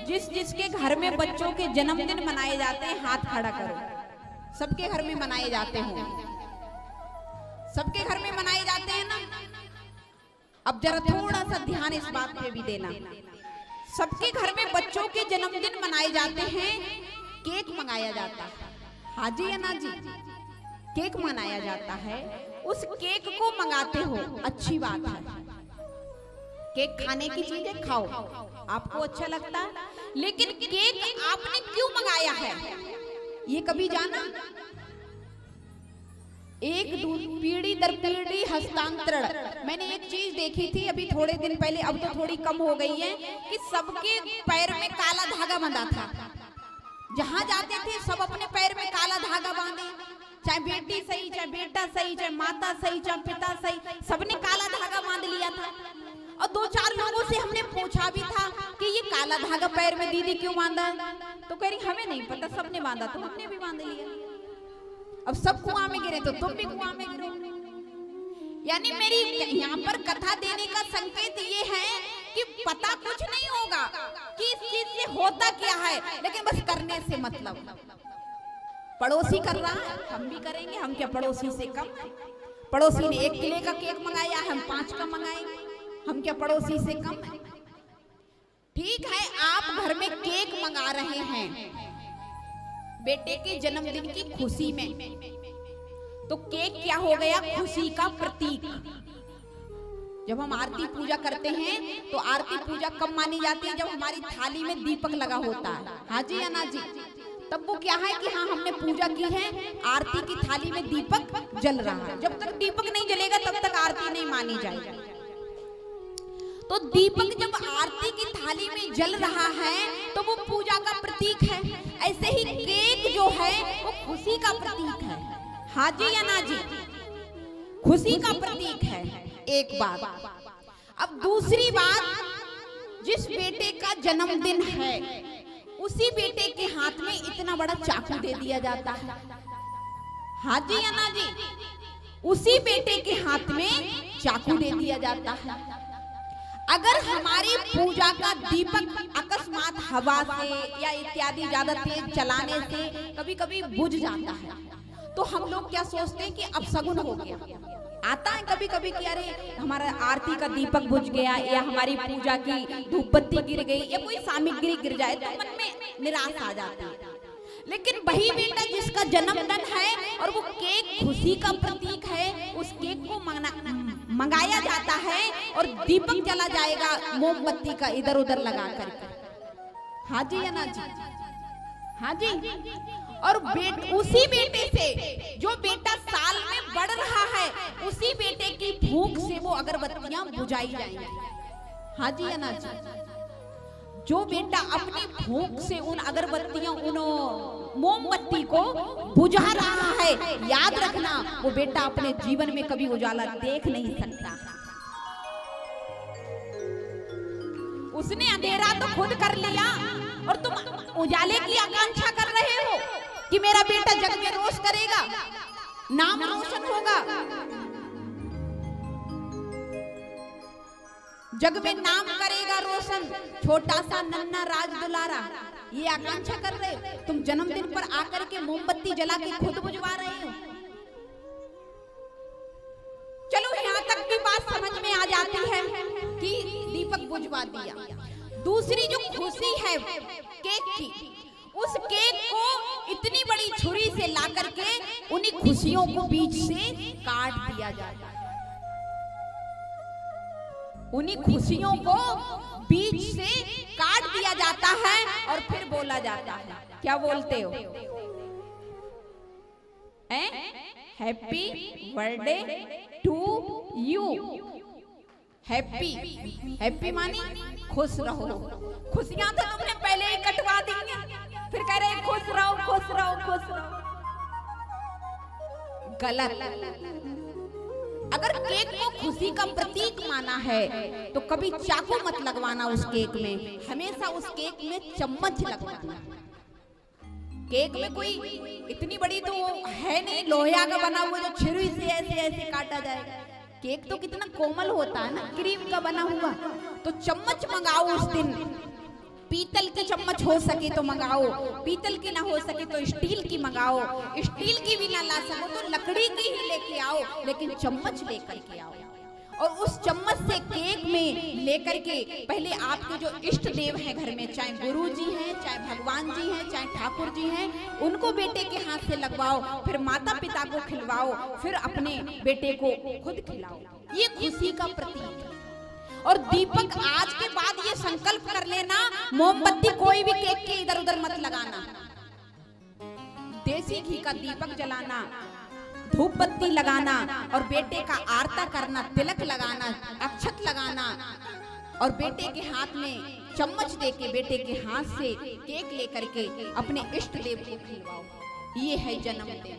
जिस जिसके घर में बच्चों के जन्मदिन मनाए जाते हैं हाथ खड़ा करो। सबके घर में मनाए जाते हों, सबके घर में मनाए जाते हैं ना। अब जरा थोड़ा सा ध्यान इस बात पे भी देना, सबके घर में बच्चों के जन्मदिन मनाए जाते हैं, केक मंगाया जाता है। हाँ जी या ना जी, केक मनाया जाता है। उस केक को मंगाते हो, अच्छी बात है, केक खाने की चीजें खाओ, आपको अच्छा लगता है। लेकिन केक आपने क्यों मंगाया है ये कभी जाना? एक पीढ़ी दर पीढ़ी हस्तांतरण। मैंने एक चीज देखी थी अभी थोड़े दिन पहले, अब तो थोड़ी कम हो गई है, कि सबके पैर में काला धागा बंधा था। जहां जाते थे सब अपने पैर में काला धागा बांधे, चाहे बेटी सही, चाहे बेटा सही, चाहे माता सही, चाहे पिता सही, सबने काला धागा बांध लिया था। और 2-4 लोगों से हमने पूछा भी था कि ये काला धागा पैर में दीदी क्यों बांधा? तो कह रही हमें नहीं पता, सबने बांधा तो हमने भी बांध लिया। अब सब कुआं में गिरे तो तुम भी कुआं में गिरो। यानी मेरी यहाँ पर कथा देने का संकेत ये है कि पता कुछ नहीं होगा कि इस चीज से होता क्या है, लेकिन बस करने से मतलब। पड़ोसी कर रहा है हम भी करेंगे, हम क्या पड़ोसी से कम? पड़ोसी ने 1 किलो का केक मंगाया, हम 5 का मंगाए, हम क्या पड़ोसी से कम है? ठीक है, आप घर में केक मंगा रहे हैं बेटे के जन्मदिन की खुशी में, तो केक क्या हो गया? खुशी का प्रतीक। जब हम आरती पूजा करते हैं तो आरती पूजा कब मानी जाती है? जब हमारी थाली में दीपक लगा होता है। हाँ जी या ना जी? तब वो क्या है कि हाँ हमने पूजा की है, आरती की थाली में दीपक जल रहा है। जब तक दीपक नहीं जलेगा तब तक आरती नहीं मानी जाएगी। तो दीपक जब आरती की थाली में जल रहा है तो वो पूजा का प्रतीक है। ऐसे ही केक जो है वो खुशी का प्रतीक है। हाँ जी या ना जी? खुशी का प्रतीक है। एक बात। अब दूसरी बात, जिस बेटे का जन्मदिन है उसी बेटे के हाथ में इतना बड़ा चाकू दे दिया जाता है। हाँ जी या ना जी? उसी बेटे के हाथ में चाकू दे दिया जाता है। अगर हमारी पूजा का दीपक अकस्मात हवा से या इत्यादि ज्यादा तेज चलाने से कभी कभी बुझ जाता है, तो हम लोग क्या सोचते हैं कि अब सगुन हो गया। आता है कभी कभी कि अरे हमारा आरती का दीपक बुझ गया, या हमारी पूजा की धूप बत्ती गिर गई, या कोई सामग्री गिर जाए तो मन में निराशा आ जाती है। लेकिन वही बेटा जिसका जन्मदिन है और वो केक खुशी का प्रतीक है, उस केक को मंगाया जाता है और दीपक जला जाएगा मोमबत्ती का इधर उधर लगा करके। हाँ जी या ना जी? हाँ जी। और उसी बेटे से जो बेटा साल में बढ़ रहा है, उसी बेटे की भूख से वो अगरबत्तियां बुझाई जाएंगी। हाँ जी या ना जी? जो बेटा अपनी भूख से उन अगरबत्तियों, उन मोमबत्ती को बुझा रहा है, याद रखना वो बेटा अपने जीवन में कभी उजाला देख नहीं सकता। उसने अंधेरा तो खुद कर लिया और तुम उजाले की आकांक्षा कर रहे हो कि मेरा बेटा जग में रोश करेगा, नाम रोशन होगा, जग में नाम करेगा रोशन, छोटा सा नन्ना राज दुलारा। ये आकांक्षा कर रहे हो तुम, जन्मदिन पर आकर के मोमबत्ती जला के खुद बुझवा रहे हो। चलो यहाँ तक भी बात समझ में आ जाती है कि दीपक बुझवा दिया। दूसरी जो खुशी है केक की, उस केक को इतनी बड़ी छुरी से ला करके उन्हीं खुशियों को बीच से काट दिया जाता है। उन्हीं खुशियों को बीच से काट दिया जाता है और फिर बोला जाता है, क्या बोलते हो? Happy birthday to you. Happy, happy मानी खुश रहो। खुशियां तो तुमने पहले ही कटवा दी हैं, फिर कह रहे खुश रहो खुश रहो खुश रहो। गलत। अगर केक को खुशी का प्रतीक माना है तो कभी चाकू मत लगवाना उस केक में, हमेशा उस केक में चम्मच लगवाना। केक में कोई इतनी बड़ी तो है नहीं, लोहिया का बना हुआ जो छुरी से ऐसे ऐसे काटा जाएगा। केक तो कितना कोमल होता है ना, क्रीम का बना हुआ। तो चम्मच मंगाओ उस दिन, पीतल की चम्मच हो सके तो मंगाओ, पीतल की ना हो सके तो स्टील की मंगाओ, स्टील की भी ना ला सको तो लकड़ी की ही लेके आओ, लेकिन चम्मच लेकर के आओ। और उस चम्मच से केक में लेकर के पहले आपके जो इष्ट देव हैं घर में, चाहे गुरु जी हैं, चाहे भगवान जी हैं, चाहे ठाकुर जी हैं, उनको बेटे के हाथ से लगवाओ, फिर माता पिता को खिलवाओ, फिर अपने बेटे को खुद खिलाओ। ये खुशी का प्रतीक है। और दीपक आज के बाद ये संकल्प कर लेना, मोमबत्ती कोई भी केक के इधर उधर मत लगाना, देसी घी का दीपक जलाना, धूप बत्ती लगाना और बेटे का आरता करना, तिलक लगाना, अक्षत लगाना और बेटे के हाथ में चम्मच देके बेटे के हाथ से केक लेकर के अपने इष्ट देव को खिलवाओ। ये है जन्मदिन।